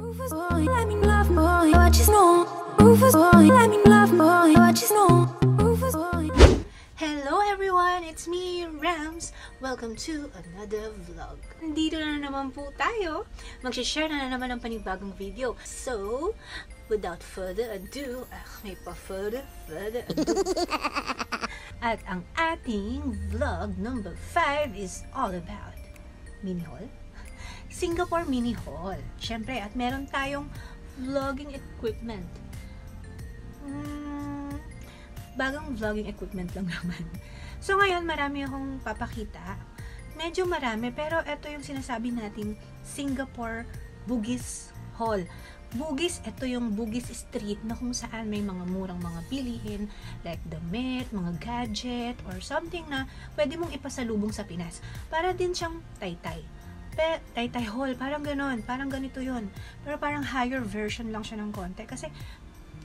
Let me love boy, what you know? Rufus boy, let me love boy, what you know? Rufus boy. Hello everyone, it's me, Rems. Welcome to another vlog. Nandito na naman po tayo. Mag-share na naman ng panibagong video. So, without further ado, may pa-further ado. At ang ating vlog number 5 is all about mini haul. Singapore mini haul. Syempre, at meron tayong vlogging equipment. Bagong vlogging equipment lang naman. So, ngayon, marami akong papakita. Medyo marami, pero ito yung sinasabi nating Singapore Bugis Haul. Bugis, ito yung Bugis Street na kung saan may mga murang mga bilihin, like damit, mga gadget, or something na pwede mong ipasalubong sa Pinas. Para din siyang taytay. Taytay haul, parang ganon, parang ganito yun. Pero parang higher version lang siya ng konti. Kasi,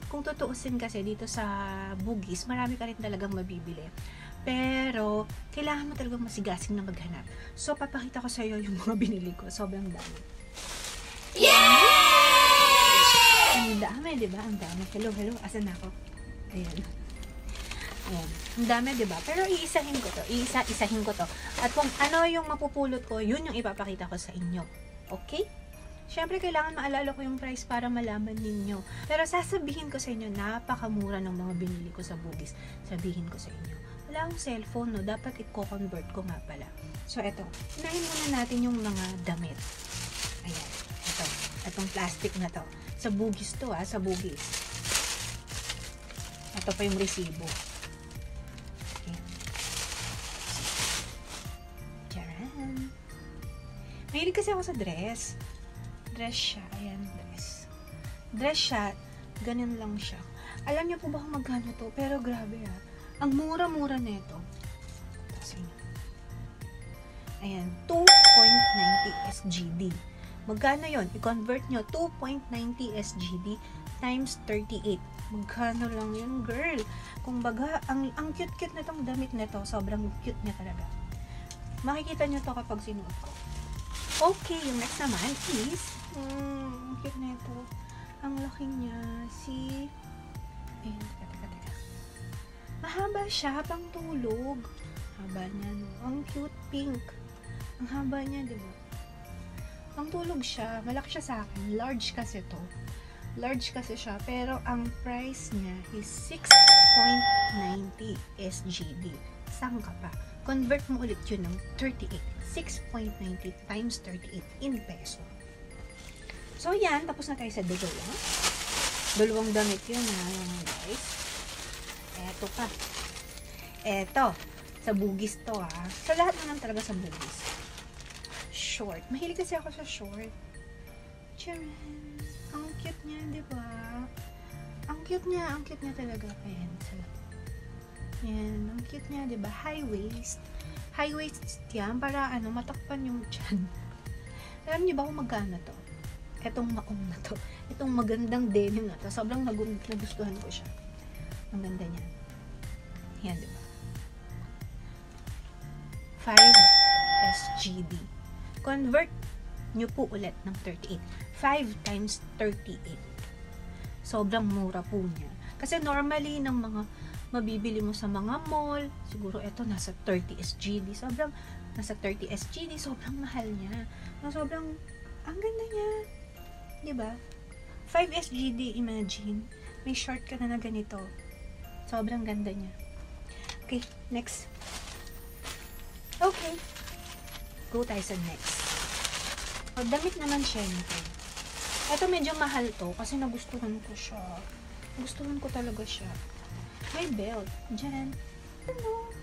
kung tutuusin kasi dito sa Bugis, marami ka rin talagang mabibili. Pero, kailangan mo talagang masigasing na maghanap. So, papakita ko sa iyo yung mga binili ko. Sobrang dami. Yay! Ang dami, diba? Ang dami. Hello, hello. Asan na ako? Ayan. Ayan. Ang dami, diba? Pero iisahin ko to. Isahin ko to. At kung ano yung mapupulot ko, yun yung ipapakita ko sa inyo. Okay? Siyempre, kailangan maalala ko yung price para malaman ninyo. Pero sasabihin ko sa inyo, napakamura ng mga binili ko sa Bugis. Sabihin ko sa inyo. Wala akong cellphone, no? Dapat i-convert ko nga pala. So, eto. Unahin muna natin yung mga damit. Ayan. Ito. Itong plastic na to. Sa Bugis to, sa Bugis. Ito pa yung resibo. Okay. Charan. Mahilig kasi ako sa dress. Dress siya. Ayan, dress. Dress siya. Ganyan lang siya. Alam niyo po ba kung magkano to? Pero grabe Ang mura-mura nito. Ayan, 2.90 SGD. Magkano yon? I-convert nyo, 2.90 SGD times 38. Magkano lang yun, girl? Kung baga, ang cute-cute na tong damit nito. Sobrang cute niya talaga. Makikita nyo to kapag sinuot ko. Okay, yung next naman is cute na ito. Ang laki niya. See? Ayan, teka. Mahaba siya, pang tulog. Haba niya, no? Ang cute pink. Ang haba niya, diba? Pang tulog siya. Malaki siya sa akin. Large kasi to. Large kasi siya. Pero ang price niya is 6.90 SGD. Saan ka pa? Convert mo ulit yun ng 38. 6.90 times 38 in peso. So, yan. Tapos na tayo sa dalawa. Dalawang damit yun, guys. Eto pa. Eto. Sa Bugis to, So, lahat naman talaga sa Bugis. Short. Mahilig kasi ako sa short. Charan. Ang cute niya, diba? Ang cute niya talaga. Ayan. Yan. Ang cute niya, diba? High waist. High waist yan para matakpan yung tiyan. Alam niyo ba kung magkano to? Etong maong na to. Itong magandang denim na to. Sobrang nagustuhan ko siya. Ang ganda niya. Yan, diba? 5 SGD. Convert nyo po ulit ng 38. 5 times 38. Sobrang mura po niya. Kasi normally ng mga mabibili mo sa mga mall, siguro ito nasa 30 SGD. Nasa 30 SGD, sobrang mahal niya. Sobrang, ang ganda niya. Diba? 5 SGD, imagine. May short ka na ganito. Sobrang ganda niya. Okay, next. Okay. Go tayo sa next. Damit naman syempre. Ito medyo mahal to kasi nagustuhan ko siya. Nagustuhan ko talaga siya. May belt. Diyan.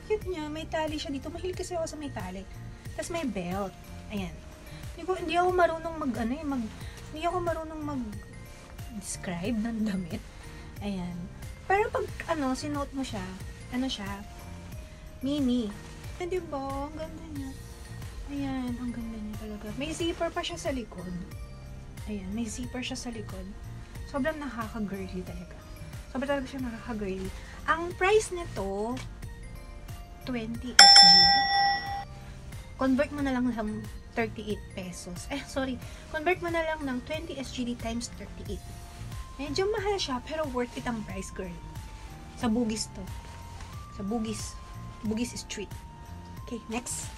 Cute niya. May tali siya dito. Mahilig kasi ako sa may tali. Tapos may belt. Ayan. Hindi ako marunong hindi ako marunong mag-describe ng damit. Ayan. Pero pag, sinuot mo siya, mini. Diba? Ang ganda niya. Ayan. Ang ganda niya talaga. May zipper pa siya sa likod. Ayan. May zipper siya sa likod. Sobrang nakaka-girly talaga. Sobrang talaga siya nakaka-girly. Ang price nito, 20 SGD. Convert mo na lang 38 pesos. Sorry. Convert mo na lang ng 20 SGD times 38. Medyo mahal siya, pero worth it ang price, girl. Sa Bugis to. Sa Bugis. Bugis Street. Okay, next.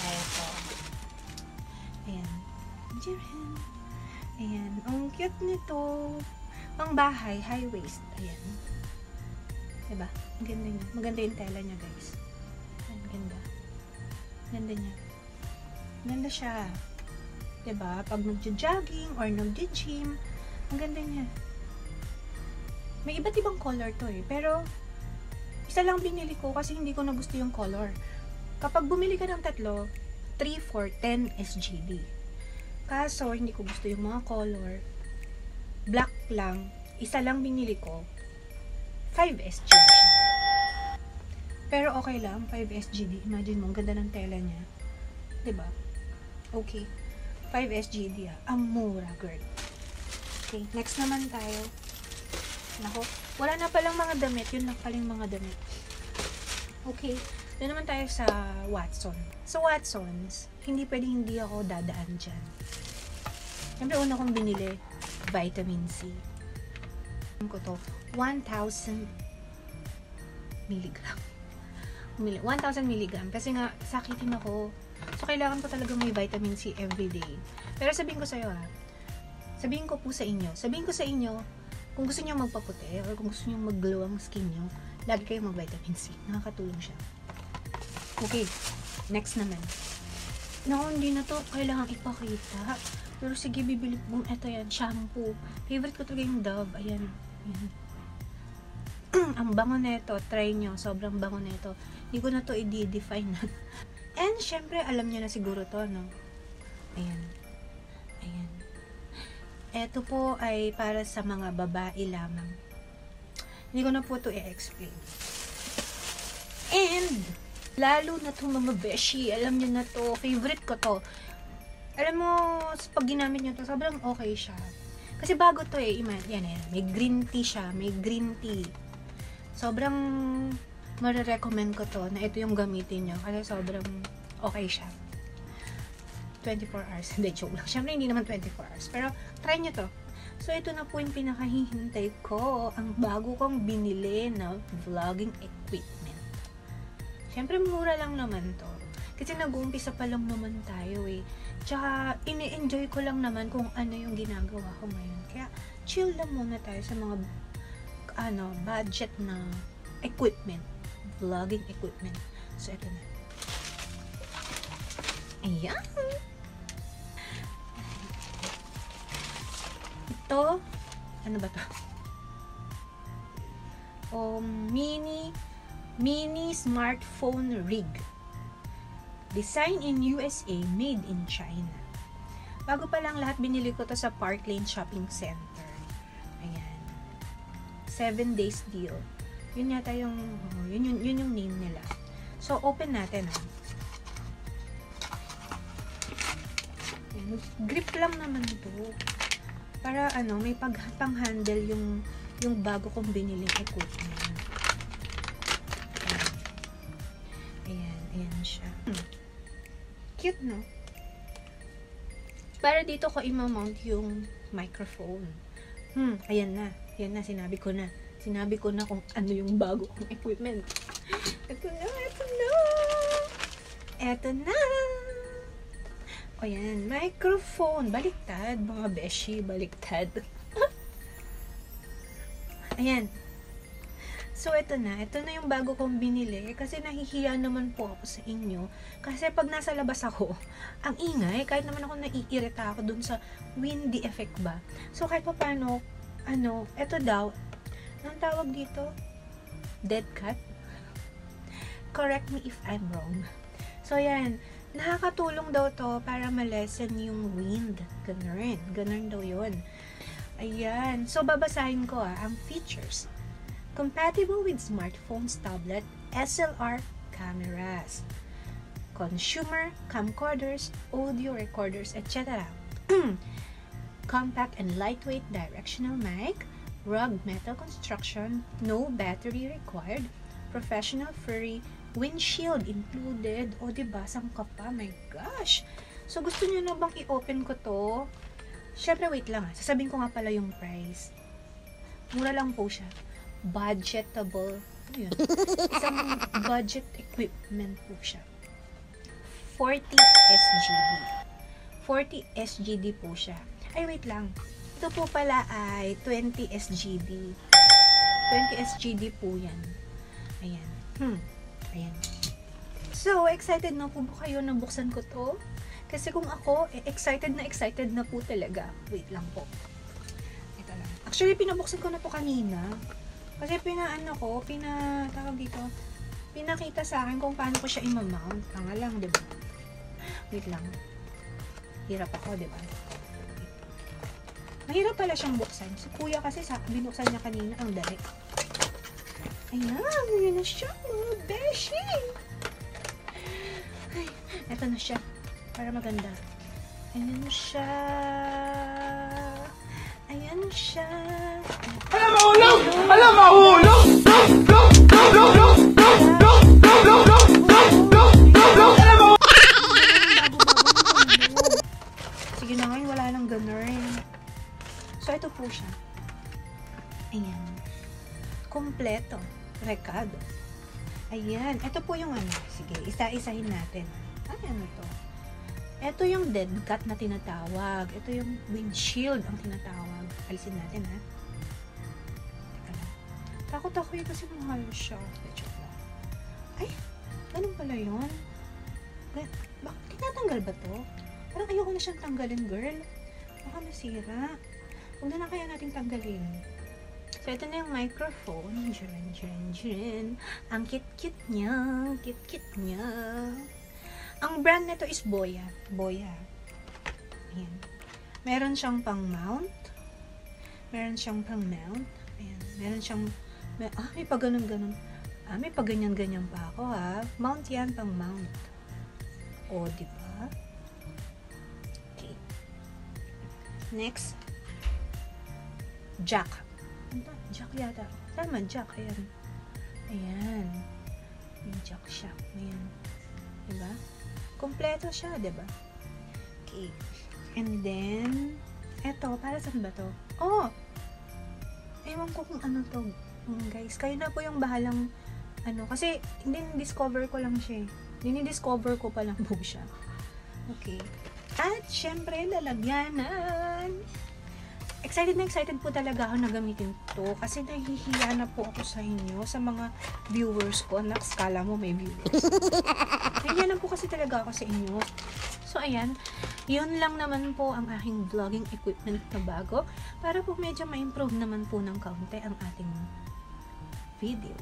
Ito. Ayan. Jiren. Ayan. Ang cute nito. Pang bahay, high waist. Ayan. Diba? Ang ganda niya. Maganda yung tela niya, guys. Ang ganda. Ganda niya. Ganda siya. Diba? Pag nag-jogging or nag-gym, ang ganda niya. May iba't ibang color to eh. Pero, isa lang binili ko kasi hindi ko na gusto yung color. Kapag bumili ka ng tatlo, 3 for 10 SGD. Kaso, hindi ko gusto yung mga color. Black lang. Isa lang binili ko. 5 SGD siya. Pero okay lang, 5 SGD. Imagine mo, ang ganda ng tela niya. Diba? Okay. 5 SGD Ang mura, girl. Okay, next naman tayo. Nako, wala na palang mga damit. Yun lang palang mga damit. Okay, doon naman tayo sa Watson. Sa Watsons, hindi pwedeng hindi ako dadaan dyan. Siyempre, una kong binili, vitamin C. Ko to, 1,000 milligram. 1,000 milligram. Kasi nga, sakitin ako. So, kailangan ko talaga may vitamin C everyday. Pero sabihin ko sa'yo sabihin ko sa inyo, kung gusto niyo magpaputi or kung gusto niyo mag-glow ang skin niyo, lagi kayo mag-vitamin C. Nakakatulong siya. Okay, next naman. No, hindi na to kailangan ipakita. Pero sige, bibili mo. Ito yan, shampoo. Favorite ko talaga yung Dove. Ayan. Ang bango nito. Try nyo. Sobrang bango nito. Hindi ko na to i-define. And, syempre, alam niyo na siguro to, no? Ayan. Ayan. Ito po ay para sa mga babae lamang. Hindi ko na po to i-explain. And, lalo na to mga beshi. Alam niyo na to. Favorite ko to. Alam mo, pag ginamit nyo to, sobrang okay siya. Kasi bago to eh. Yan. May green tea siya. May green tea. Sobrang marirecommend ko to na ito yung gamitin nyo. Kasi sobrang okay siya. 24 hours. Hindi, joke lang. Siyempre, hindi naman 24 hours. Pero, try nyo to. So, ito na po yung pinakahihintay ko. Ang bago kong binili na vlogging equipment. Siyempre, mura lang naman to. Kasi nag-uumpisa pa lang naman tayo eh. Tsaka, ini-enjoy ko lang naman kung ano yung ginagawa ko ngayon. Kaya, chill lang muna tayo sa mga budget na equipment. Vlogging equipment. So, ito na. Ayan. Ito, ano ba to? Mini smartphone rig. Design in USA, made in China. Bago pa lang lahat, binili ko to sa Park Lane Shopping Center. Ayan. 7 days deal. Yun yata yung, yun yung name nila. So, open natin. Ayan. Grip lang naman to. Para may pang-handle yung bago kong biniling equipment. Ayan siya. Cute, no? Para dito ko i-mount yung microphone. Ayan na. Sinabi ko na kung ano yung bago kong equipment. Ito na. O yan, microphone. Baliktad, mga beshi, baliktad. Ayan. So, ito na yung bago kong binili. Kasi nahihiya naman po ako sa inyo. Kasi pag nasa labas ako, ang ingay, kahit naman ako naiirita ako dun sa windy effect ba. So, kahit pa paano, ito daw, anong tawag dito? Dead cat? Correct me if I'm wrong. So, yan. Nakakatulong daw to para ma-lessen yung wind. Ganun daw yun. Ayan. So, babasahin ko ang features. Compatible with smartphones, tablet, SLR cameras, consumer camcorders, audio recorders, etc. Compact and lightweight directional mic, rugged metal construction, no battery required, professional furry windshield included. O, diba? Sangka pa. My gosh. So, gusto nyo na bang i-open ko to? Syempre, wait lang. Sasabihin ko nga pala yung price. Mura lang po siya. Budgetable. Ano yun? Isang budget equipment po siya. 40 SGD. 40 SGD po siya. Ay, wait lang. Ito po pala ay 20 SGD. 20 SGD po yan. Ayan. Ayan. So, excited na po ba kayo na buksan ko to? Kasi kung ako, excited na po talaga. Wait lang po. Ito lang. Actually, pinabuksan ko na to kanina. Kasi tawag dito, pinakita sa akin kung paano ko siya i-mount. Tanga lang, diba? Wait lang. Hirap ako, diba? Mahirap pala siyang buksan. Si kuya kasi binuksan niya kanina, ang dali. Ayan, yun na siya, mga beshi. Ay, eto na siya. Para maganda. Ayan siya. Ayan siya. Alam mahulog! Alam mahulog! Sige na ngayon, wala nang ganun. So, ito po siya. Ayan. Kompleto. Rekado. Ayan. Ito po yung ano. Sige, isa-isahin natin. Ay, ano to? Ito yung dead cat na tinatawag. Ito yung windshield ang tinatawag. Alisin natin, ha? Teka lang. Takot ako yun kasi mahal siya. Ay, ganun pala yun. Bakit tinatanggal ba to? Parang ayoko na siyang tanggalin, girl. Baka masira. Huwag na kaya natin tanggalin. So, ito na yung microphone. Dyan. Ang cute-cute niya. Cute-cute niya. Ang brand nito is Boya. Boya. Ayan. Meron siyang pang-mount. Meron siyang pang-mount. Ayan. Meron siyang... may pag-ganon-ganon. May pag-ganyan-ganyan pa ako, ha. Mount yan, pang-mount. O, diba? Okay. Next. Jack. Jack yata. Tama, jack. Ayan. Ayan. Yung jack siya. Ayan. Diba? Kompleto siya, diba? Okay. And then, eto, para saan ba to? Oh! Ewan ko kung ano to. Guys, kayo na po yung bahalang, kasi, discover ko lang siya. Discover ko pa lang po siya. Okay. At, syempre, lalagyanan. Excited po talaga ako na gamitin to. Kasi nahihiya na po ako sa inyo, sa mga viewers ko. Nakskala mo may viewers. Nahihiya na po kasi talaga ako sa inyo. So, ayan. Yun lang naman po ang aking vlogging equipment na bago. Para po medyo ma-improve naman po ng kaunti ang ating video.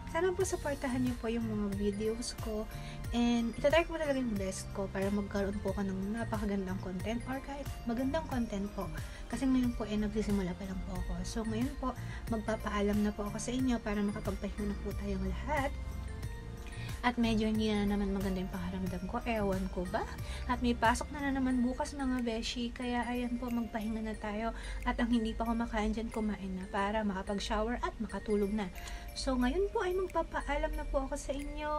Sana po supportahan niyo po yung mga videos ko. And itatry ko talaga yung best ko para magkaroon po ka ng napakagandang content or kahit magandang content po. Kasi ngayon po nagsisimula pa lang po ako. So ngayon po, magpapaalam na po ako sa inyo para makapagpahinga na po tayong lahat. At medyo hindi na naman maganda yung pakaramdam ko. Ewan ko ba? At may pasok na naman bukas mga beshi. Kaya ayan po, magpahinga na tayo. At ang hindi pa kumakain dyan, kumain na para makapag-shower at makatulog na. So ngayon po ay magpapaalam na po ako sa inyo.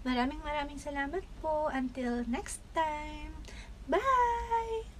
Maraming salamat po. Until next time. Bye!